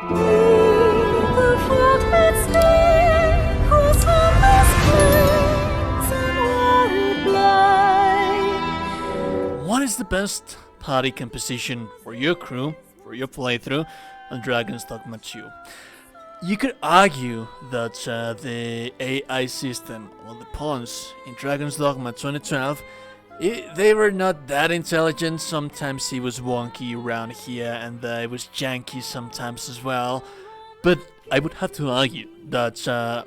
What is the best party composition for your crew, for your playthrough on Dragon's Dogma 2? You could argue that the AI system, well, the pawns in Dragon's Dogma 2012, they were not that intelligent. Sometimes it was wonky around here, and it was janky sometimes as well. But I would have to argue that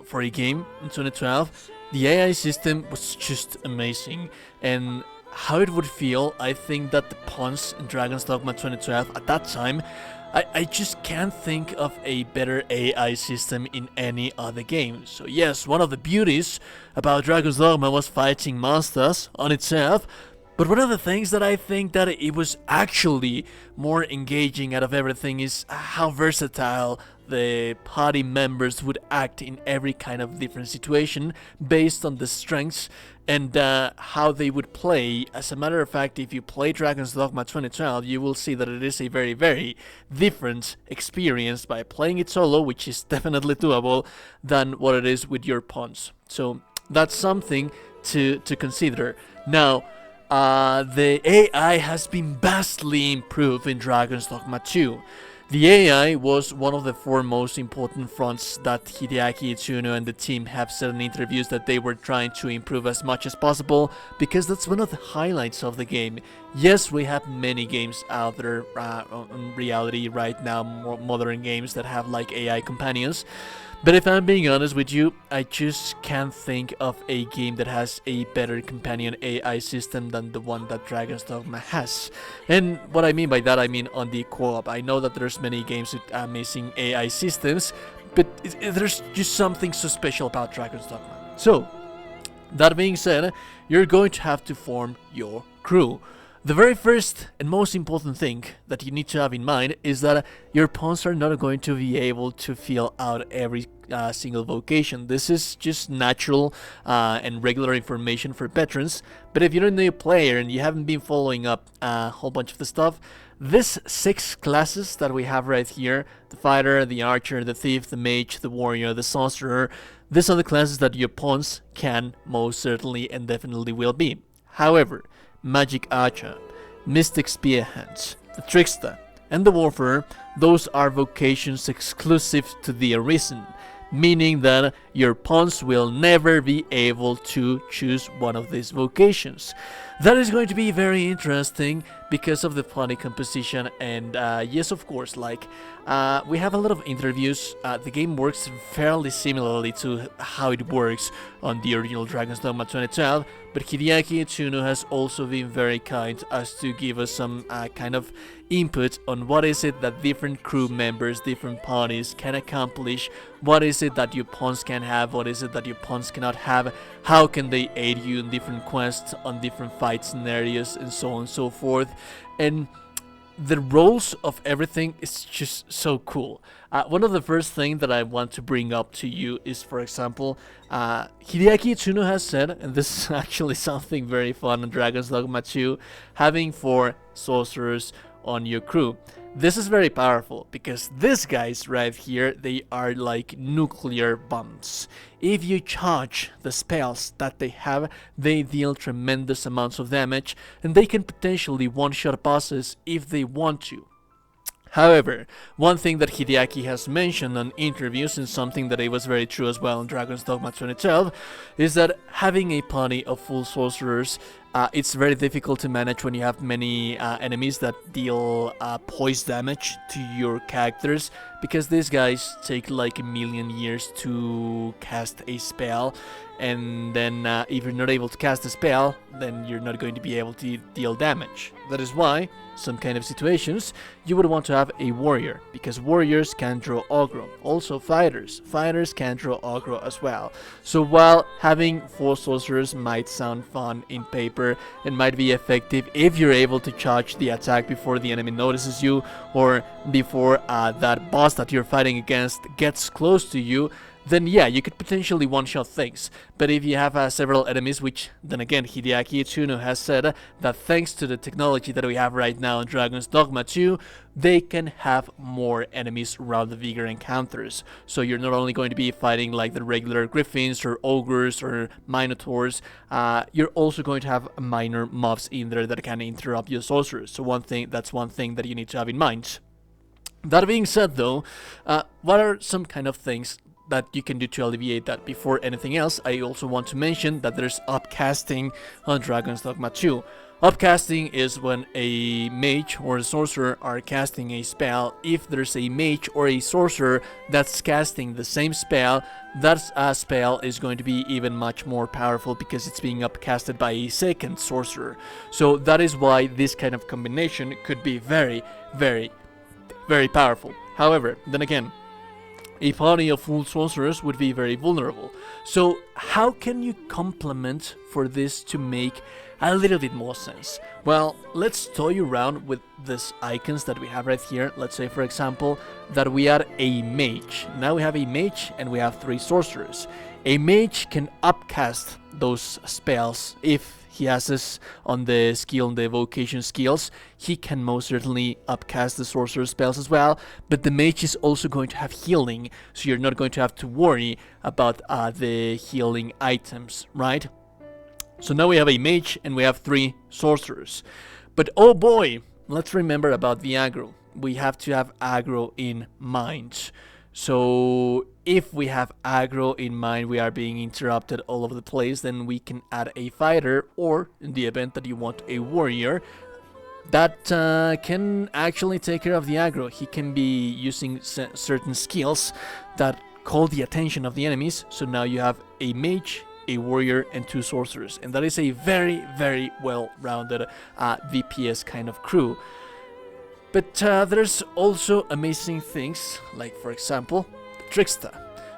for a game in 2012, the AI system was just amazing. And how it would feel, I think that the pawns in Dragon's Dogma 2012 at that time, I just can't think of a better AI system in any other game. So yes, one of the beauties about Dragon's Dogma was fighting monsters on itself, but one of the things that I think that it was actually more engaging out of everything is how versatile the party members would act in every kind of different situation based on the strengths and how they would play. As a matter of fact, if you play Dragon's Dogma 2012, you will see that it is a very, very different experience by playing it solo, which is definitely doable, than what it is with your pawns. So that's something to consider. Now, the AI has been vastly improved in Dragon's Dogma 2. The AI was one of the four most important fronts that Hideaki Itsuno and the team have said in interviews that they were trying to improve as much as possible, because that's one of the highlights of the game. Yes, we have many games out there in reality right now, more modern games that have like AI companions. But if I'm being honest with you, I just can't think of a game that has a better companion AI system than the one that Dragon's Dogma has. And what I mean by that, I mean on the co-op. I know that there's many games with amazing AI systems, but there's just something so special about Dragon's Dogma. So, that being said, you're going to have to form your crew. The very first and most important thing that you need to have in mind is that your pawns are not going to be able to fill out every single vocation. This is just natural and regular information for veterans, but if you're a new player and you haven't been following up a whole bunch of the stuff, these 6 classes that we have right here, the fighter, the archer, the thief, the mage, the warrior, the sorcerer, these are the classes that your pawns can most certainly and definitely will be. However, Magic Archer, Mystic Spearheads, the Trickster, and the Warfare, those are vocations exclusive to the Arisen, meaning that your pawns will never be able to choose one of these vocations. That is going to be very interesting because of the party composition, and yes, of course, like we have a lot of interviews. The game works fairly similarly to how it works on the original Dragon's Dogma 2012, but Hideaki Itsuno has also been very kind as to give us some kind of input on what is it that different crew members, different parties can accomplish, what is it that your pawns can have, what is it that your pawns cannot have, how can they aid you in different quests, on different fight scenarios, and so on and so forth. And the roles of everything is just so cool. One of the first things that I want to bring up to you is, for example, Hideaki Itsuno has said, and this is actually something very fun in Dragon's Dogma 2, having 4 sorcerers on your crew. This is very powerful because these guys right here, they are like nuclear bombs. If you charge the spells that they have, they deal tremendous amounts of damage, and they can potentially one-shot bosses if they want to. However, one thing that Hideaki has mentioned on interviews, and something that it was very true as well in Dragon's Dogma 2012, is that having a party of full sorcerers, it's very difficult to manage when you have many enemies that deal poison damage to your characters, because these guys take like a million years to cast a spell, and then if you're not able to cast a spell, then you're not going to be able to deal damage. That is why, some kind of situations, you would want to have a warrior, because warriors can draw aggro. Also fighters can draw aggro as well. So while having 4 sorcerers might sound fun in paper and might be effective if you're able to charge the attack before the enemy notices you, or before that boss that you're fighting against gets close to you, then yeah, you could potentially one-shot things. But if you have several enemies, which then again Hideaki Itsuno has said that thanks to the technology that we have right now in Dragon's Dogma 2, they can have more enemies around the bigger encounters. So you're not only going to be fighting like the regular griffins or ogres or minotaurs, you're also going to have minor mobs in there that can interrupt your sorcerers. So that's one thing that you need to have in mind. That being said though, what are some kind of things that you can do to alleviate that? Before anything else, I also want to mention that there's upcasting on Dragon's Dogma 2. Upcasting is when a mage or a sorcerer are casting a spell. If there's a mage or a sorcerer that's casting the same spell, that spell is going to be even much more powerful because it's being upcasted by a second sorcerer. So that is why this kind of combination could be very, very, very powerful. However, then again, a party of full sorcerers would be very vulnerable. So how can you complement for this to make a little bit more sense? Well, let's toy around with these icons that we have right here. Let's say, for example, that we are a mage. Now we have a mage and we have 3 sorcerers. A mage can upcast those spells. If he has this on the skill, the Vocation skills, he can most certainly upcast the sorcerer spells as well, but the mage is also going to have healing, so you're not going to have to worry about the healing items, right? So now we have a mage and we have 3 sorcerers. But oh boy, let's remember about the aggro. We have to have aggro in mind. So if we have aggro in mind, we are being interrupted all over the place, then we can add a fighter, or in the event that you want a warrior, that can actually take care of the aggro. He can be using certain skills that call the attention of the enemies. So now you have a mage, a warrior, and 2 sorcerers, and that is a very, very well-rounded VPS kind of crew. But there's also amazing things, like for example, the Trickster.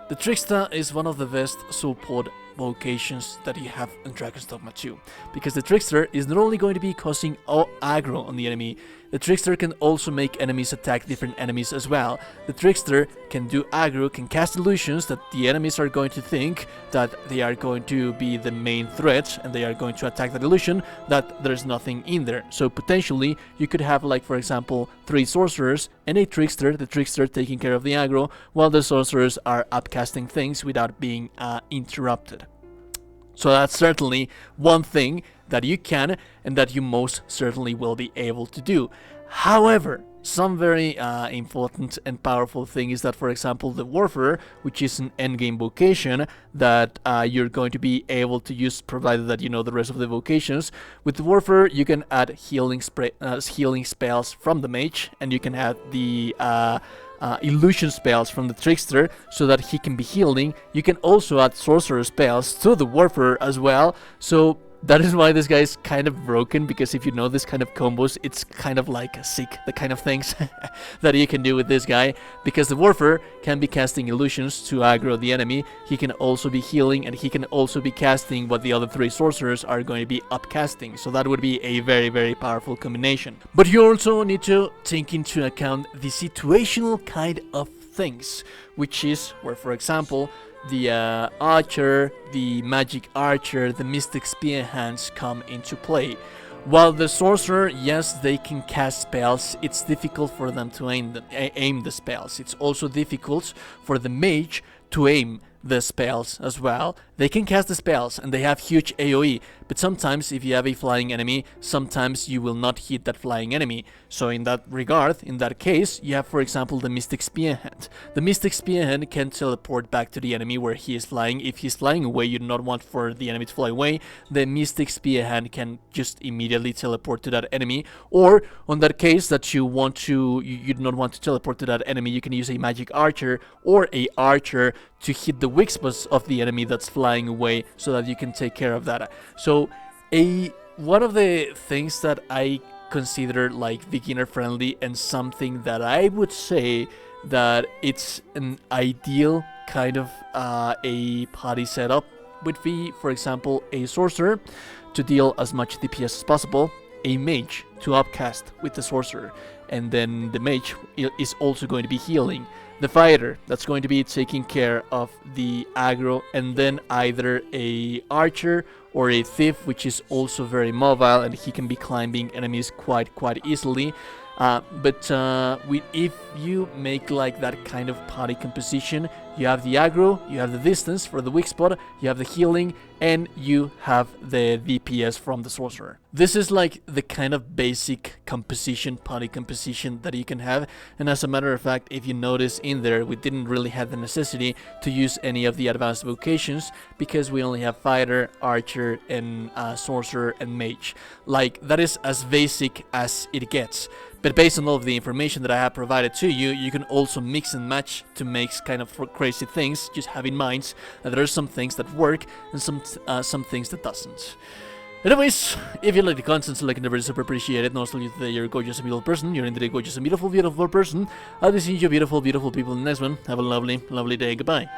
The Trickster is one of the best support vocations that you have in Dragon's Dogma 2, because the Trickster is not only going to be causing aggro on the enemy, the Trickster can also make enemies attack different enemies as well. The Trickster can do aggro, can cast illusions that the enemies are going to think that they are going to be the main threat, and they are going to attack that illusion that there's nothing in there. So potentially you could have, like for example, 3 sorcerers and a Trickster, the Trickster taking care of the aggro, while the sorcerers are upcasting things without being interrupted. So that's certainly one thing that you can and that you most certainly will be able to do. However, some very important and powerful thing is that, for example, the Warfare, which is an endgame vocation that you're going to be able to use, provided that you know the rest of the vocations. With the Warfare, you can add healing spells from the Mage, and you can add the illusion spells from the Trickster so that he can be healing. You can also add sorcerer spells to the Warfare as well. So that is why this guy is kind of broken, because if you know this kind of combos, it's kind of like sick, the kind of things that you can do with this guy, because the Warfare can be casting illusions to aggro the enemy, he can also be healing, and he can also be casting what the other 3 sorcerers are going to be upcasting. So that would be a very, very powerful combination. But you also need to take into account the situational kind of things, which is where, for example, the archer, the magic archer, the mystic spear hands come into play. While the sorcerer, yes, they can cast spells, it's difficult for them to aim the spells. It's also difficult for the mage to aim the spells as well. They can cast the spells and they have huge AoE, but sometimes if you have a flying enemy, sometimes you will not hit that flying enemy. So in that regard, in that case, you have, for example, the Mystic Spearhand. The Mystic Spearhand can teleport back to the enemy where he is flying. If he's flying away, you do not want for the enemy to fly away, the Mystic Spearhand can just immediately teleport to that enemy. Or on that case that you do not want to teleport to that enemy, you can use a magic archer or a archer to hit the weak spots of the enemy that's flying away, so that you can take care of that. So one of the things that I consider like beginner friendly, and something that I would say that it's an ideal kind of a party setup would be, for example, a sorcerer to deal as much DPS as possible, a mage to upcast with the sorcerer, and then the mage is also going to be healing. The fighter, that's going to be taking care of the aggro, and then either a archer or a thief, which is also very mobile and he can be climbing enemies quite easily. If you make like that kind of party composition, you have the aggro, you have the distance for the weak spot, you have the healing, and you have the DPS from the sorcerer. This is like the kind of basic composition, party composition that you can have. And as a matter of fact, if you notice in there, we didn't really have the necessity to use any of the advanced vocations because we only have fighter, archer, and sorcerer and mage. Like, that is as basic as it gets. But based on all of the information that I have provided to you, you can also mix and match to make kind of crazy things. Just have in mind that there are some things that work and some things that doesn't. Anyways, if you like the content, so like and never super appreciate it. And also that you're a gorgeous and beautiful person. You're indeed a gorgeous and beautiful person. I'll be seeing you beautiful people in the next one. Have a lovely day. Goodbye.